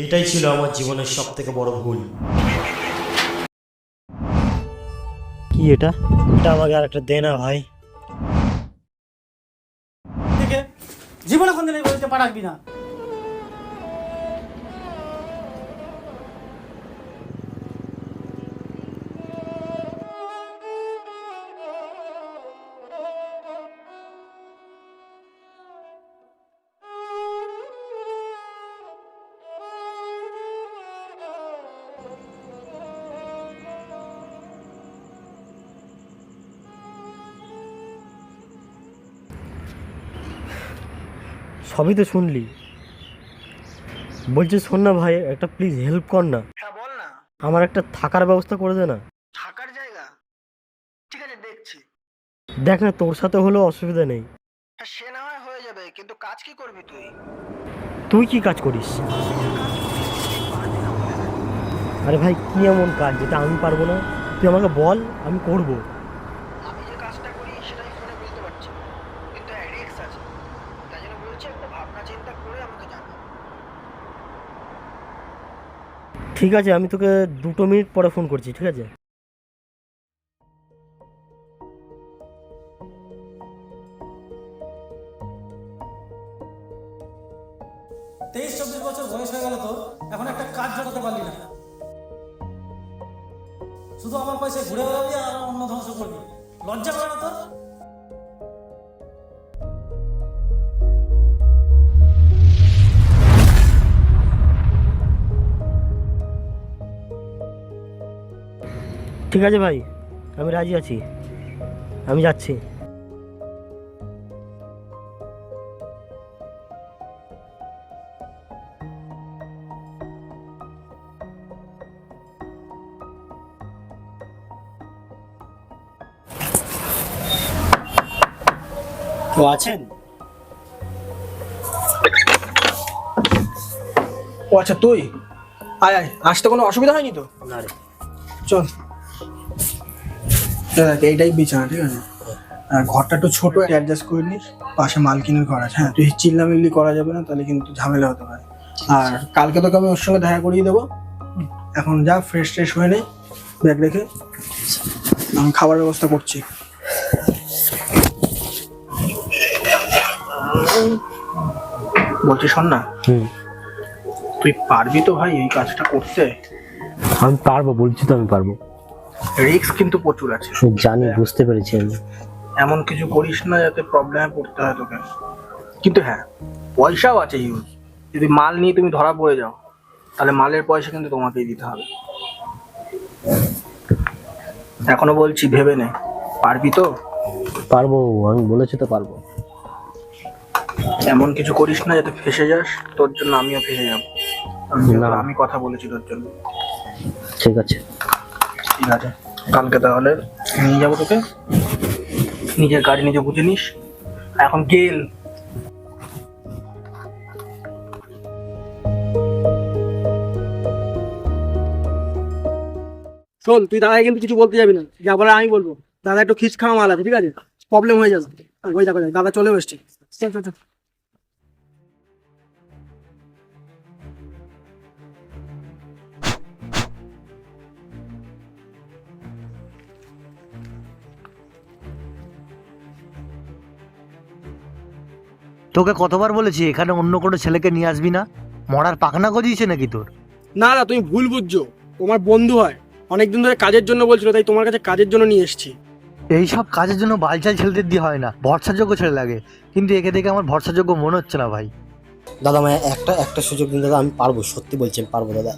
এটাই ছিল আমার জীবনের সব থেকে বড় ভুল। কি এটা? এটা আমাকে আর একটা দে না ভাই। জীবনে কোনদিন এই বলতে পারাবি না। সবই তো শুনলি, বলছি শোন না ভাই, একটা প্লিজ হেল্প কর না। হ্যাঁ বল না। আমার একটা থাকার ব্যবস্থা করে দে না। থাকার জায়গা? ঠিক আছে দেখছি। দেখ না, তোর সাথে হলেও অসুবিধা নেই। হ্যাঁ সে না হয় হয়ে যাবে, কিন্তু কাজ কি করবি তুই? তুই কি কাজ করিস? আরে ভাই, কি এমন কাজ যেটা আমি পারবো না? তুই আমাকে বল, আমি করব। আমি যে কাজটা করি সেটাই ফোনে বুঝতে পারছি, কিন্তু রিস্ক আছে। তাই জন্য বলছি একটা ভাবনা চিন্তা করে আমাকে জানা। ঠিক আছে, আমি তোকে 2 মিনিট পরে ফোন করছি, ঠিক আছে? 23-24 বছর বয়স হয়ে গেল তো এখন একটা কাজ জোটাতে পারলি না। শুধু আমার পয়সায় ঘুরে বেড়াবি আর আমার অন্য ধ্বংস করবি। লজ্জা করে না তোর? ঠিক আছে ভাই, আমি রাজি আছি, আমি যাচ্ছি। তো আছেন? ও আচ্ছা তুই আয় আয়, আসতে কোনো অসুবিধা হয়নি তো? না রে। চল। দেখ এইটাই বিছানা, ঠিক আছে? আর ঘরটা একটু ছোট, অ্যাডজাস্ট করে নিস। পাশে মালকিনের ঘর আছে। হ্যাঁ তুই চিল্লামিল্লি করা যাবে না, তাহলে কিন্তু ঝামেলা হতে পারে। আর কালকে তোকে আমি ওর সঙ্গে দেখা করিয়ে দেবো। এখন যা ফ্রেশ ট্রেশ হয়ে নে, ব্যাগ রেখে। আমি খাবার ব্যবস্থা করছি। বলছি শোন না, তুই পারবি তো ভাই এই কাজটা করতে? আমি পারবো, বলছি তো আমি পারবো। রিস্ক কিন্তু প্রচুর আছে। জানি, বুঝতে পেরেছি আমি। এমন কিছু করিস না যাতে প্রবলেমে পড়তে হয় তোকে। কিন্তু হ্যাঁ, পয়সাও আছে ইউজ। যদি মাল নিয়ে তুমি ধরা পড়ে যাও, তাহলে মালের পয়সা কিন্তু তোমাকেই দিতে হবে। এখনো বলছি ভেবে নে, পারবি তো? পারবো, আমি বলেছি তো পারবো। এমন কিছু করিস না যাতে ফেসে যাস, তোর জন্য আমিও ফেসে যাবো। না। আমি কথা বলেছি তোর জন্য। ঠিক আছে। ঠিক আছে, কালকে তাহলে নিয়ে যাবো তোকে। নিজের গাড়ি নিজে বুঝে নিস। এখন গেল। শোন, তুই দাদাকে কিন্তু কিছু বলতে যাবি না, যা বলার আমি বলবো। দাদা একটু খিচ খাওয়া মাল আছে, ঠিক আছে? প্রবলেম হয়ে যাবে। ওই দেখো দাদা চলেও এসছে। চল চল চল। তোকে কতবার বলেছি এখানে অন্য কোনো ছেলেকে নিয়ে আসবি না? মরার পাখনা গজিয়েছে নাকি তোর? না না, তুমি ভুল বুঝছো। তোমার বন্ধু হয়, অনেকদিন ধরে কাজের জন্য বলছিল, তাই তোমার কাছে কাজের জন্য নিয়ে এসেছি। এইসব কাজের জন্য বালচাল ছেলেদের দিয়ে হয় না, ভরসাযোগ্য ছেলে লাগে। কিন্তু একে দেখে আমার ভরসাযোগ্য মনে হচ্ছে না ভাই। দাদা আমায় একটা সুযোগ দিন দাদা, আমি পারবো, সত্যি বলছি আমি পারবো দাদা,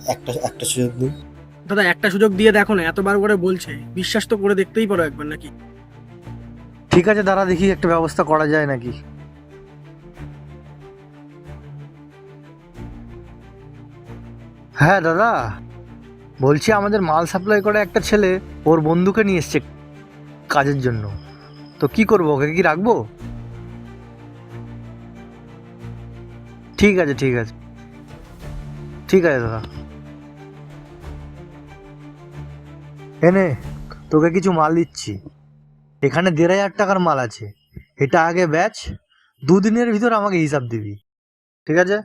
একটা সুযোগ দিন। দাদা একটা সুযোগ দিয়ে দেখো না, এতবার করে বলছে, বিশ্বাস তো করে দেখতেই পারো একবার নাকি। ঠিক আছে দাঁড়া, দেখি একটা ব্যবস্থা করা যায় নাকি। হ্যাঁ দাদা, বলছি আমাদের মাল সাপ্লাই করে একটা ছেলে ওর বন্ধুকে নিয়ে এসছে কাজের জন্য। তো কি করবো, ওকে কি রাখবো? ঠিক আছে ঠিক আছে ঠিক আছে দাদা, এনে তোকে কিছু মাল দিচ্ছি। এখানে 1,500 টাকার মাল আছে, এটা আগে ব্যাচ, 2 দিনের ভিতর আমাকে হিসাব দিবি, ঠিক আছে?